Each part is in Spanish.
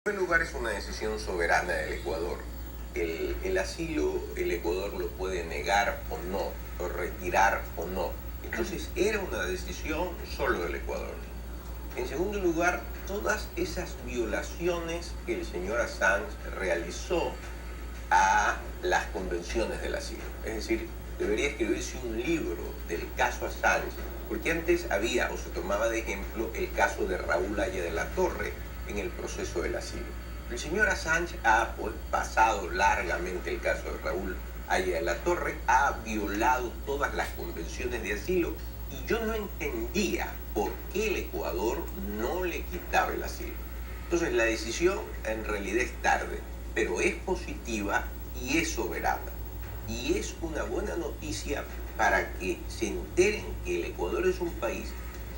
En primer lugar, es una decisión soberana del Ecuador. El asilo, el Ecuador lo puede negar o no, o retirar o no. Entonces, era una decisión solo del Ecuador. En segundo lugar, todas esas violaciones que el señor Assange realizó a las convenciones del asilo. Es decir, debería escribirse un libro del caso Assange, porque antes había o se tomaba de ejemplo el caso de Raúl Haya de la Torre en el proceso del asilo. El señor Assange ha pasado largamente el caso de Raúl Haya de la Torre, ha violado todas las convenciones de asilo y yo no entendía por qué el Ecuador no le quitaba el asilo. Entonces la decisión en realidad es tarde, pero es positiva y es soberana. Y es una buena noticia para que se enteren que el Ecuador es un país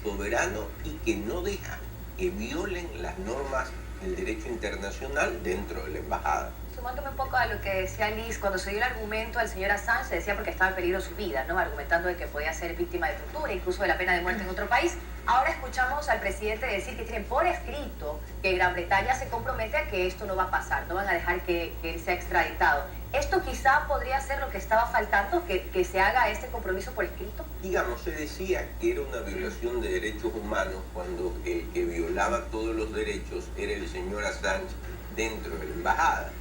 soberano y que no deja que violen las normas del derecho internacional dentro de la embajada. Sumándome un poco a lo que decía Liz, cuando se dio el argumento al señor Assange, se decía porque estaba en peligro su vida, ¿no? Argumentando de que podía ser víctima de tortura, incluso de la pena de muerte en otro país. Ahora escuchamos al presidente decir que tienen por escrito que Gran Bretaña se compromete a que esto no va a pasar, no van a dejar que él sea extraditado. ¿Esto quizá podría ser lo que estaba faltando, que se haga este compromiso por escrito? Digamos, se decía que era una violación de derechos humanos cuando el que violaba todos los derechos era el señor Assange dentro de la embajada.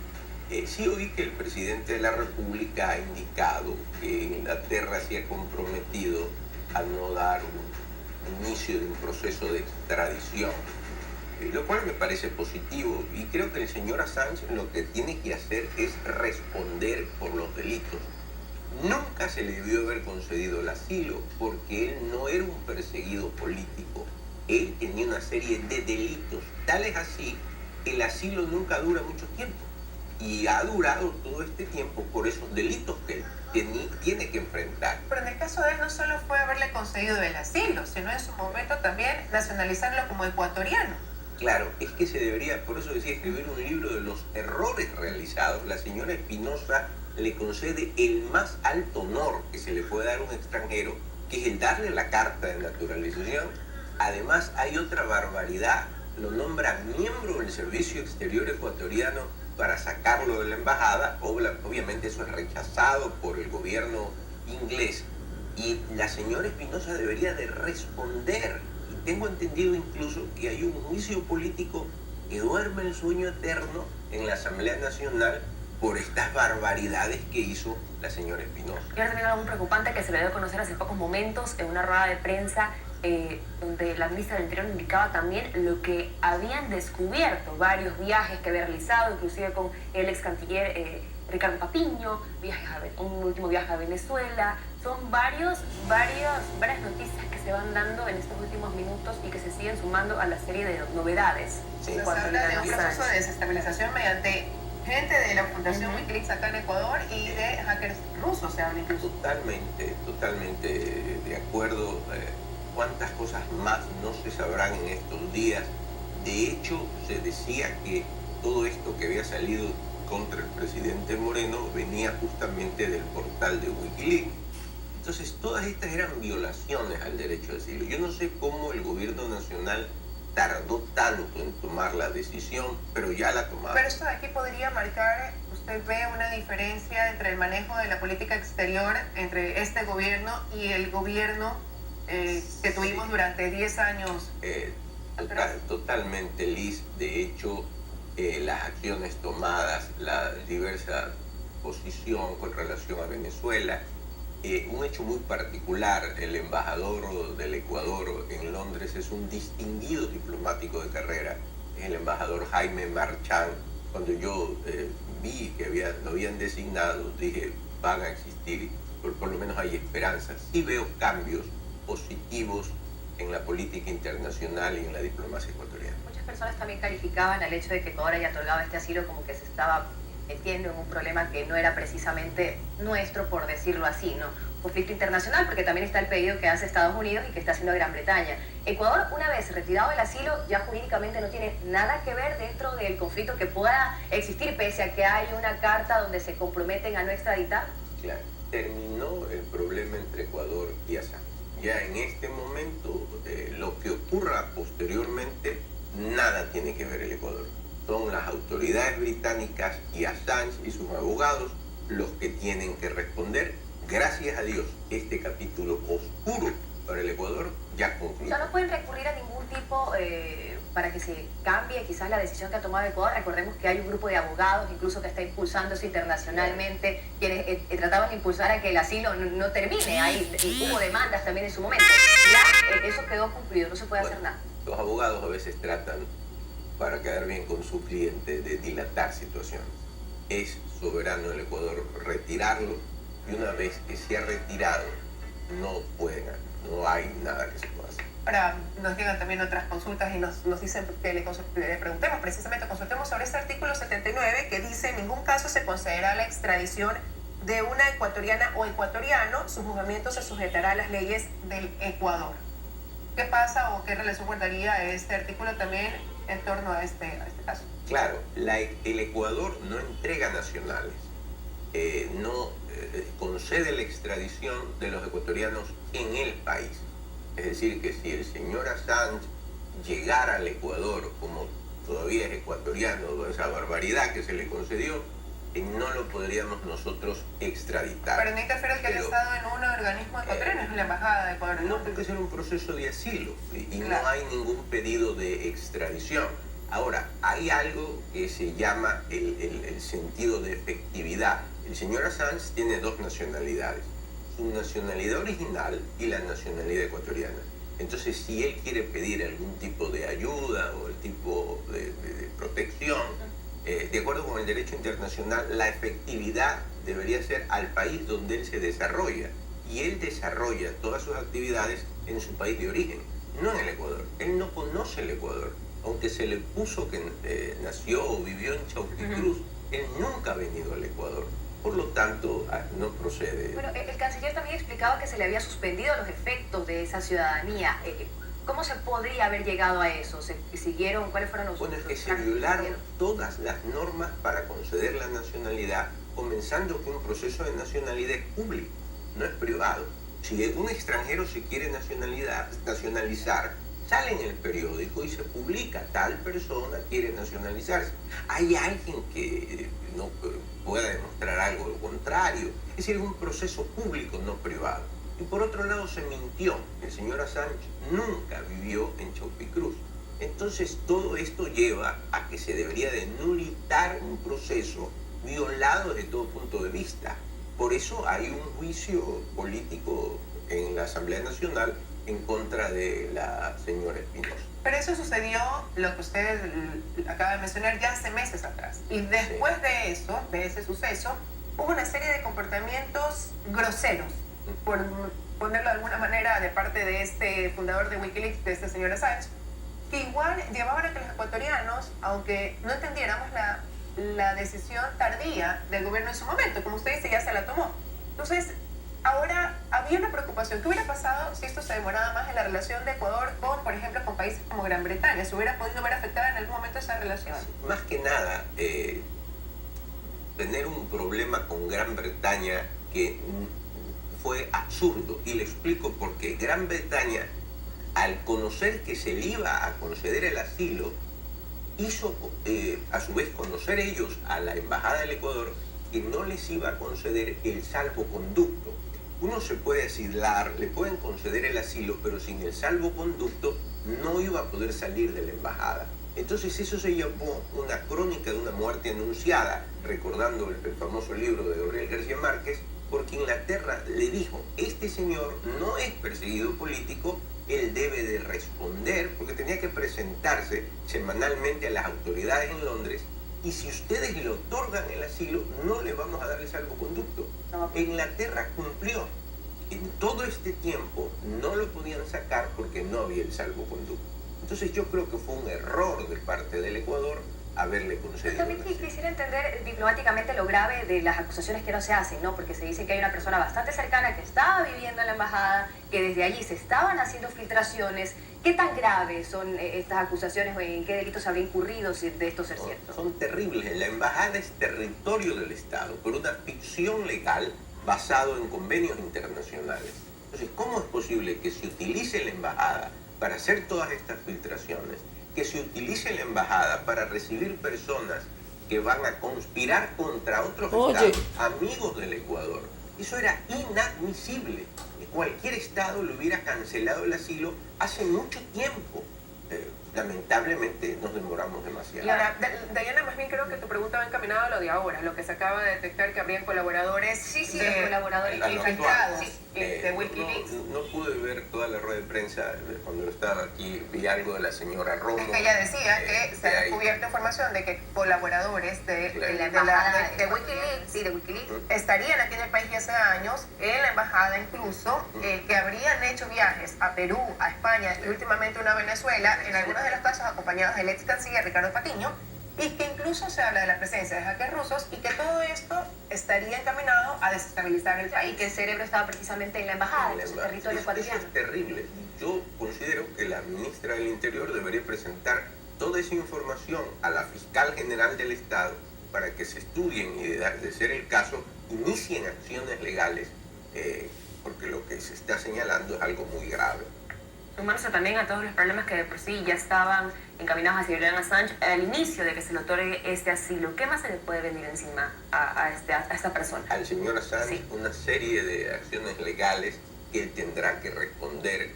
Sí oí que el presidente de la República ha indicado que Inglaterra se ha comprometido a no dar un inicio de un proceso de extradición, lo cual me parece positivo y creo que el señor Assange lo que tiene que hacer es responder por los delitos. Nunca se le debió haber concedido el asilo porque él no era un perseguido político. Él tenía una serie de delitos, tales así que el asilo nunca dura mucho tiempo. Y ha durado todo este tiempo por esos delitos que él tiene que enfrentar. Pero en el caso de él no solo fue haberle concedido el asilo, sino en su momento también nacionalizarlo como ecuatoriano. Claro, es que se debería, por eso decía, escribir un libro de los errores realizados. La señora Espinosa le concede el más alto honor que se le puede dar a un extranjero, que es el darle la carta de naturalización. Además, hay otra barbaridad, lo nombra miembro del Servicio Exterior ecuatoriano para sacarlo de la embajada. Obviamente eso es rechazado por el gobierno inglés y la señora Espinosa debería de responder. Y tengo entendido incluso que hay un juicio político que duerme el sueño eterno en la Asamblea Nacional por estas barbaridades que hizo la señora Espinosa. Y ahora también algo muy preocupante que se le dio a conocer hace pocos momentos en una rueda de prensa donde la ministra del Interior indicaba también lo que habían descubierto, varios viajes que había realizado, inclusive con el ex canciller Ricardo Patiño, un último viaje a Venezuela. Son varias noticias que se van dando en estos últimos minutos y que se siguen sumando a la serie de novedades. Sí. Se habla de un proceso de desestabilización mediante gente de la Fundación Wikileaks acá en Ecuador y de hackers rusos, se habla incluso. Totalmente de acuerdo. Cuántas cosas más no se sabrán en estos días. De hecho, se decía que todo esto que había salido contra el presidente Moreno venía justamente del portal de Wikileaks. Entonces, todas estas eran violaciones al derecho de asilo. Yo no sé cómo el gobierno nacional tardó tanto en tomar la decisión, pero ya la tomaron. Pero esto de aquí podría marcar, usted ve una diferencia entre el manejo de la política exterior entre este gobierno y el gobierno que tuvimos durante 10 años. Totalmente, Liz. De hecho, las acciones tomadas, la diversa posición con relación a Venezuela, un hecho muy particular, el embajador del Ecuador en Londres es un distinguido diplomático de carrera, es el embajador Jaime Marchán. Cuando yo vi que lo habían designado, dije, van a existir, por lo menos hay esperanzas. Sí veo cambios positivos en la política internacional y en la diplomacia ecuatoriana. Muchas personas también calificaban al hecho de que Ecuador haya otorgado este asilo como que se estaba metiendo en un problema que no era precisamente nuestro, por decirlo así, ¿no? Conflicto internacional, porque también está el pedido que hace Estados Unidos y que está haciendo Gran Bretaña. Ecuador, una vez retirado el asilo, ya jurídicamente no tiene nada que ver dentro del conflicto que pueda existir, pese a que hay una carta donde se comprometen a no extraditar. Claro, terminó el problema entre Ecuador y Assange. Ya en este momento, lo que ocurra posteriormente, nada tiene que ver el Ecuador. Son las autoridades británicas y Assange y sus abogados los que tienen que responder. Gracias a Dios, este capítulo oscuro para el Ecuador ya concluyó. O sea, no pueden recurrir a ningún tipo para que se cambie quizás la decisión que ha tomado Ecuador. Recordemos que hay un grupo de abogados incluso que está impulsándose internacionalmente, quienes trataban de impulsar a que el asilo no termine. Ahí hubo demandas también en su momento. Ya eso quedó cumplido, no se puede hacer nada. Los abogados a veces tratan, para quedar bien con su cliente, de dilatar situaciones. Es soberano el Ecuador retirarlo, y una vez que se ha retirado, no hay nada que se pueda hacer. Ahora nos llegan también otras consultas y nos dicen que le preguntemos, precisamente consultemos sobre este artículo 79 que dice: en ningún caso se concederá la extradición de una ecuatoriana o ecuatoriano, su juzgamiento se sujetará a las leyes del Ecuador. ¿Qué pasa o qué relación guardaría este artículo también en torno a este caso? Claro, el Ecuador no entrega nacionales, no concede la extradición de los ecuatorianos en el país. Es decir, que si el señor Assange llegara al Ecuador como todavía es ecuatoriano, esa barbaridad que se le concedió, no lo podríamos nosotros extraditar. Pero no interfiere el que haya estado en un organismo ecuatoriano, es la embajada de Ecuador. No, porque es un proceso de asilo y claro, no hay ningún pedido de extradición. Ahora, hay algo que se llama el sentido de efectividad. El señor Assange tiene dos nacionalidades: su nacionalidad original y la nacionalidad ecuatoriana. Entonces, si él quiere pedir algún tipo de ayuda o el tipo de protección, de acuerdo con el derecho internacional, la efectividad debería ser al país donde él se desarrolla. Y él desarrolla todas sus actividades en su país de origen, no en el Ecuador. Él no conoce el Ecuador. Aunque se le puso que nació o vivió en Chauquicruz, él nunca ha venido al Ecuador. Por lo tanto, no procede. Bueno, el canciller también explicaba que se le había suspendido los efectos de esa ciudadanía. ¿Cómo se podría haber llegado a eso? ¿Se siguieron? ¿Cuáles fueron los...? Bueno, es que se violaron todas las normas para conceder la nacionalidad, comenzando que un proceso de nacionalidad es público, no es privado. Si un extranjero se quiere nacionalizar, sale en el periódico y se publica: tal persona quiere nacionalizarse. ¿Hay alguien que no pueda demostrar algo lo contrario? Es decir, es un proceso público, no privado. Y por otro lado se mintió. El señor Assange nunca vivió en Chauquicruz. Entonces todo esto lleva a que se debería de nulitar un proceso violado desde todo punto de vista. Por eso hay un juicio político en la Asamblea Nacional en contra de la señora Espinosa. Pero eso sucedió, lo que usted acaba de mencionar, ya hace meses atrás. Y después de eso, de ese suceso, hubo una serie de comportamientos groseros, por ponerlo de alguna manera, de parte de este fundador de Wikileaks, de este señor Assange, que igual llevaban a que los ecuatorianos, aunque no entendiéramos la decisión tardía del gobierno en su momento, como usted dice, ya se la tomó. Entonces, ahora había una preocupación. ¿Qué hubiera pasado si esto se demoraba más en la relación de Ecuador con, por ejemplo, con países como Gran Bretaña? ¿Se hubiera podido ver afectada en algún momento esa relación? Más que nada, tener un problema con Gran Bretaña que fue absurdo. Y le explico por qué. Gran Bretaña, al conocer que se le iba a conceder el asilo, hizo a su vez conocer ellos a la Embajada del Ecuador que no les iba a conceder el salvoconducto. Uno se puede asilar, le pueden conceder el asilo, pero sin el salvoconducto no iba a poder salir de la embajada. Entonces eso se llamó una crónica de una muerte anunciada, recordando el famoso libro de Gabriel García Márquez, porque Inglaterra le dijo: este señor no es perseguido político, él debe de responder, porque tenía que presentarse semanalmente a las autoridades en Londres, y si ustedes le otorgan el asilo, no le vamos a dar el salvoconducto. Inglaterra cumplió. En todo este tiempo no lo podían sacar porque no había el salvoconducto. Entonces yo creo que fue un error de parte del Ecuador haberle concedido. También quisiera entender diplomáticamente lo grave de las acusaciones que no se hacen, ¿no? Porque se dice que hay una persona bastante cercana que estaba viviendo en la embajada, que desde allí se estaban haciendo filtraciones. ¿Qué tan graves son estas acusaciones o en qué delitos habría incurrido si de esto ser cierto? Son terribles. La embajada es territorio del Estado por una ficción legal basado en convenios internacionales. Entonces, ¿cómo es posible que se utilice la embajada para hacer todas estas filtraciones? que se utilice la embajada para recibir personas que van a conspirar contra otros estados, amigos del Ecuador. Eso era inadmisible. Cualquier estado le hubiera cancelado el asilo hace mucho tiempo. Lamentablemente nos demoramos demasiado. Y ahora, Dayana, más bien creo que tu pregunta va encaminada a lo de ahora, lo que se acaba de detectar que habrían colaboradores, los colaboradores infiltrados de de Wikileaks. No pude ver toda la rueda de prensa. Cuando estaba aquí vi algo de la señora Romo. Es que ella decía que se ha descubierto información de que colaboradores de Wikileaks, de Wikileaks estarían aquí en el país ya hace años, en la embajada incluso, que habrían hecho viajes a Perú, a España y últimamente una a Venezuela, en algunos de los casos acompañados del ex canciller Ricardo Patiño, y que incluso se habla de la presencia de hackers rusos y que todo esto estaría encaminado a desestabilizar el país. Y que el cerebro estaba precisamente en la embajada, en su territorio ecuatoriano. Eso es terrible. Yo considero que la ministra del Interior debería presentar toda esa información a la fiscal general del Estado para que se estudien y, de ser el caso, inicien acciones legales, porque lo que se está señalando es algo muy grave. Sumarse también a todos los problemas que de por sí ya estaban encaminados hacia Julian Assange al inicio de que se le otorgue este asilo. ¿Qué más se le puede venir encima a esta persona? Al señor Assange, sí, una serie de acciones legales que él tendrá que responder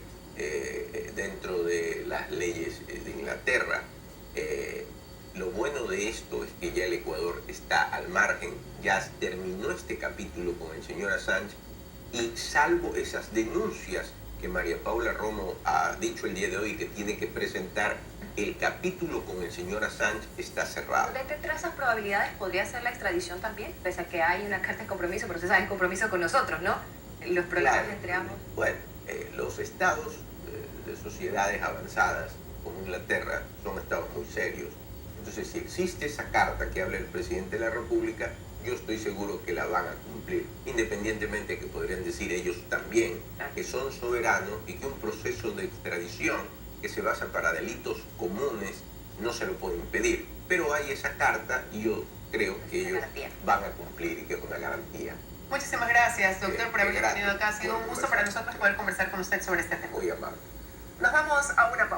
dentro de las leyes de Inglaterra. Lo bueno de esto es que ya el Ecuador está al margen, ya terminó este capítulo con el señor Assange, y salvo esas denuncias que María Paula Romo ha dicho el día de hoy que tiene que presentar, el capítulo con el señor Assange está cerrado. ¿Entre esas probabilidades podría ser la extradición también? Pese a que hay una carta de compromiso, pero usted sabe, el compromiso con nosotros, ¿no? Los problemas entre ambos. Bueno, los estados de sociedades avanzadas como Inglaterra son estados muy serios. Entonces, si existe esa carta que habla el presidente de la República, yo estoy seguro que la van a cumplir, independientemente que podrían decir ellos también que son soberanos y que un proceso de extradición que se basa para delitos comunes no se lo puede impedir. Pero hay esa carta y yo creo que ellos van a cumplir y que es una garantía. Muchísimas gracias, doctor, por haber venido acá. Ha sido un gusto para nosotros poder conversar con usted sobre este tema. Muy amable. Nos vamos a una pausa.